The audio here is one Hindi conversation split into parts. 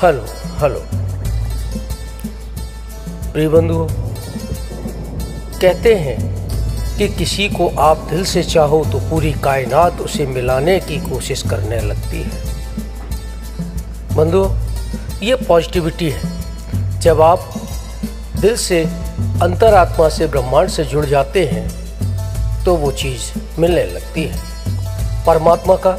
हेलो हेलो प्रिय बंधुओं, कहते हैं कि किसी को आप दिल से चाहो तो पूरी कायनात उसे मिलाने की कोशिश करने लगती है। बंधुओं, ये पॉजिटिविटी है। जब आप दिल से, अंतरात्मा से, ब्रह्मांड से जुड़ जाते हैं तो वो चीज़ मिलने लगती है। परमात्मा का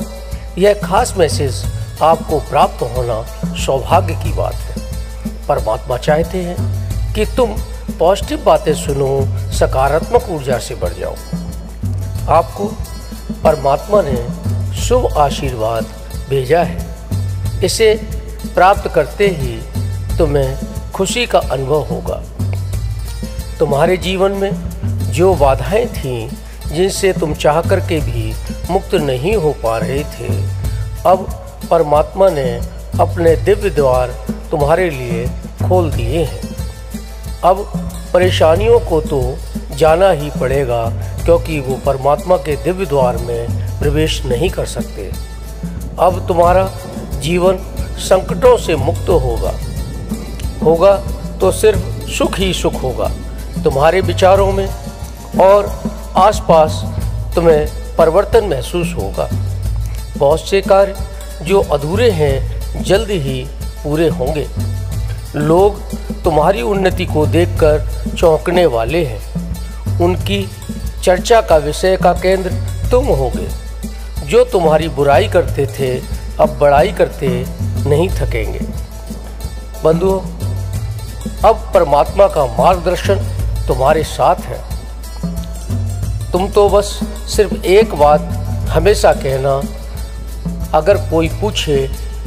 यह खास मैसेज आपको प्राप्त होना सौभाग्य की बात है। परमात्मा चाहते हैं कि तुम पॉजिटिव बातें सुनो, सकारात्मक ऊर्जा से बढ़ जाओ। आपको परमात्मा ने शुभ आशीर्वाद भेजा है। इसे प्राप्त करते ही तुम्हें खुशी का अनुभव होगा। तुम्हारे जीवन में जो बाधाएं थीं, जिनसे तुम चाह करके भी मुक्त नहीं हो पा रहे थे, अब परमात्मा ने अपने दिव्य द्वार तुम्हारे लिए खोल दिए हैं। अब परेशानियों को तो जाना ही पड़ेगा, क्योंकि वो परमात्मा के दिव्य द्वार में प्रवेश नहीं कर सकते। अब तुम्हारा जीवन संकटों से मुक्त होगा तो सिर्फ सुख ही सुख होगा। तुम्हारे विचारों में और आसपास तुम्हें परिवर्तन महसूस होगा। बहुत से कार्य जो अधूरे हैं जल्द ही पूरे होंगे। लोग तुम्हारी उन्नति को देखकर चौंकने वाले हैं। उनकी चर्चा का विषय का केंद्र तुम होगे। जो तुम्हारी बुराई करते थे अब बड़ाई करते नहीं थकेंगे। बंधुओं, अब परमात्मा का मार्गदर्शन तुम्हारे साथ है। तुम तो बस सिर्फ एक बात हमेशा कहना, अगर कोई पूछे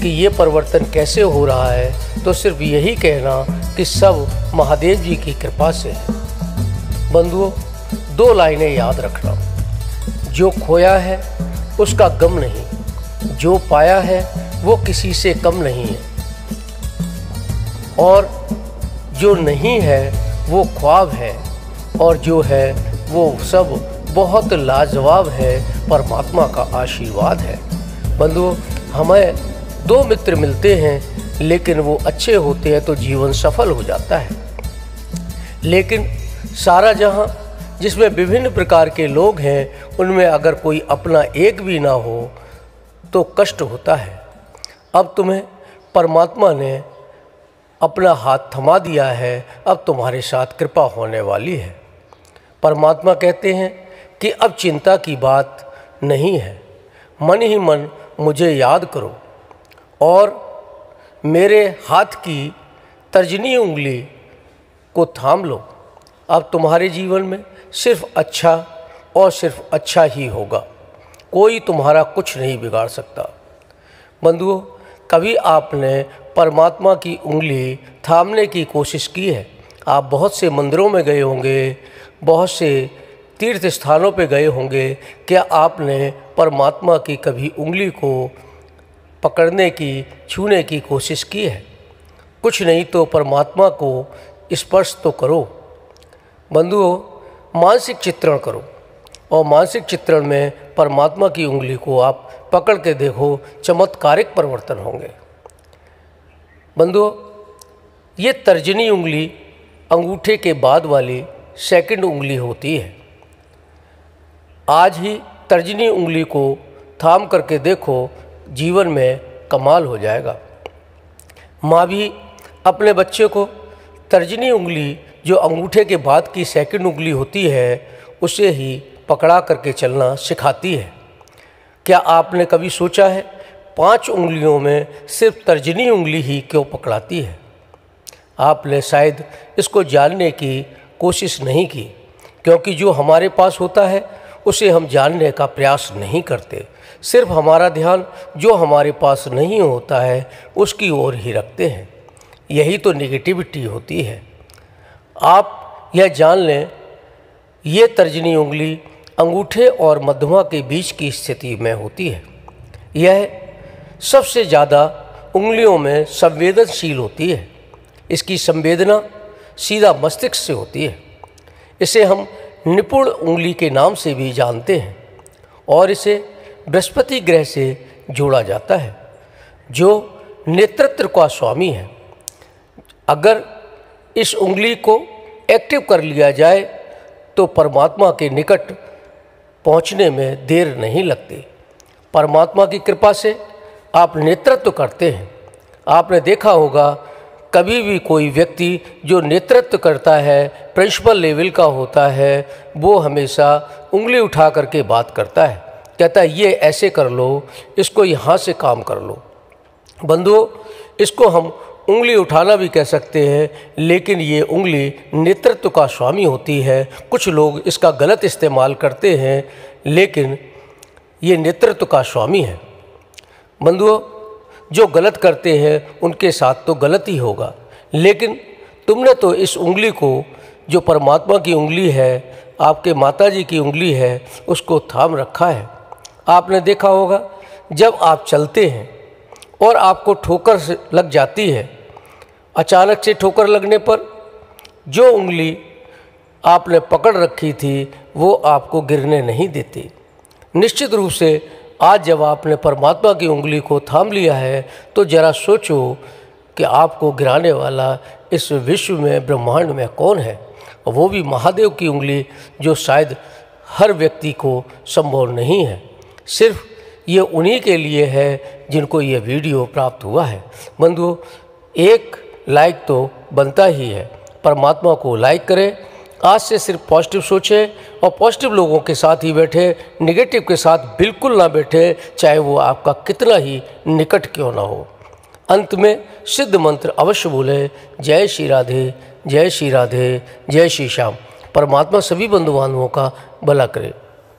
कि ये परिवर्तन कैसे हो रहा है तो सिर्फ यही कहना कि सब महादेव जी की कृपा से है। बंधुओं, दो लाइनें याद रखना। जो खोया है उसका गम नहीं, जो पाया है वो किसी से कम नहीं है, और जो नहीं है वो ख्वाब है, और जो है वो सब बहुत लाजवाब है। परमात्मा का आशीर्वाद है। बंधुओं, हमें दो मित्र मिलते हैं, लेकिन वो अच्छे होते हैं तो जीवन सफल हो जाता है। लेकिन सारा जहां जिसमें विभिन्न प्रकार के लोग हैं, उनमें अगर कोई अपना एक भी ना हो तो कष्ट होता है। अब तुम्हें परमात्मा ने अपना हाथ थमा दिया है। अब तुम्हारे साथ कृपा होने वाली है। परमात्मा कहते हैं कि अब चिंता की बात नहीं है। मन ही मन मुझे याद करो और मेरे हाथ की तर्जनी उंगली को थाम लो। अब तुम्हारे जीवन में सिर्फ अच्छा और सिर्फ अच्छा ही होगा। कोई तुम्हारा कुछ नहीं बिगाड़ सकता। बंधुओं, कभी आपने परमात्मा की उंगली थामने की कोशिश की है? आप बहुत से मंदिरों में गए होंगे, बहुत से तीर्थ स्थानों पे गए होंगे। क्या आपने परमात्मा की कभी उंगली को पकड़ने की, छूने की कोशिश की है? कुछ नहीं तो परमात्मा को स्पर्श तो करो। बंधुओं, मानसिक चित्रण करो, और मानसिक चित्रण में परमात्मा की उंगली को आप पकड़ के देखो, चमत्कारिक परिवर्तन होंगे। बंधुओं, ये तर्जनी उंगली अंगूठे के बाद वाली सेकंड उंगली होती है। आज ही तर्जनी उंगली को थाम करके देखो, जीवन में कमाल हो जाएगा। माँ भी अपने बच्चे को तर्जनी उंगली, जो अंगूठे के बाद की सेकंड उंगली होती है, उसे ही पकड़ा करके चलना सिखाती है। क्या आपने कभी सोचा है 5 उंगलियों में सिर्फ तर्जनी उंगली ही क्यों पकड़ाती है? आपने शायद इसको जानने की कोशिश नहीं की, क्योंकि जो हमारे पास होता है उसे हम जानने का प्रयास नहीं करते। सिर्फ हमारा ध्यान जो हमारे पास नहीं होता है उसकी ओर ही रखते हैं। यही तो नेगेटिविटी होती है। आप यह जान लें, ये तर्जनी उंगली अंगूठे और मध्यमा के बीच की स्थिति में होती है। यह सबसे ज़्यादा उंगलियों में संवेदनशील होती है। इसकी संवेदना सीधा मस्तिष्क से होती है। इसे हम निपुण उंगली के नाम से भी जानते हैं, और इसे बृहस्पति ग्रह से जोड़ा जाता है, जो नेतृत्व का स्वामी है। अगर इस उंगली को एक्टिव कर लिया जाए तो परमात्मा के निकट पहुंचने में देर नहीं लगती। परमात्मा की कृपा से आप नेतृत्व करते हैं। आपने देखा होगा कभी भी कोई व्यक्ति जो नेतृत्व करता है, प्रिंसिपल लेवल का होता है, वो हमेशा उंगली उठा करके बात करता है, कहता है ये ऐसे कर लो, इसको यहाँ से काम कर लो। बंधुओं, इसको हम उंगली उठाना भी कह सकते हैं, लेकिन ये उंगली नेतृत्व का स्वामी होती है। कुछ लोग इसका गलत इस्तेमाल करते हैं, लेकिन ये नेतृत्व का स्वामी है। बंधुओं, जो गलत करते हैं उनके साथ तो गलत ही होगा, लेकिन तुमने तो इस उंगली को, जो परमात्मा की उंगली है, आपके माताजी की उंगली है, उसको थाम रखा है। आपने देखा होगा जब आप चलते हैं और आपको ठोकर से लग जाती है, अचानक से ठोकर लगने पर जो उंगली आपने पकड़ रखी थी वो आपको गिरने नहीं देती। निश्चित रूप से आज जब आपने परमात्मा की उंगली को थाम लिया है तो ज़रा सोचो कि आपको गिराने वाला इस विश्व में, ब्रह्मांड में कौन है, वो भी महादेव की उंगली, जो शायद हर व्यक्ति को संभव नहीं है। सिर्फ ये उन्हीं के लिए है जिनको ये वीडियो प्राप्त हुआ है। बंधुओं, एक लाइक तो बनता ही है। परमात्मा को लाइक करें। आज से सिर्फ पॉजिटिव सोचें और पॉजिटिव लोगों के साथ ही बैठे, नेगेटिव के साथ बिल्कुल ना बैठे, चाहे वो आपका कितना ही निकट क्यों ना हो। अंत में सिद्ध मंत्र अवश्य बोले, जय श्री राधे, जय श्री राधे, जय श्री श्याम। परमात्मा सभी बंधु बांधवों का भला करे।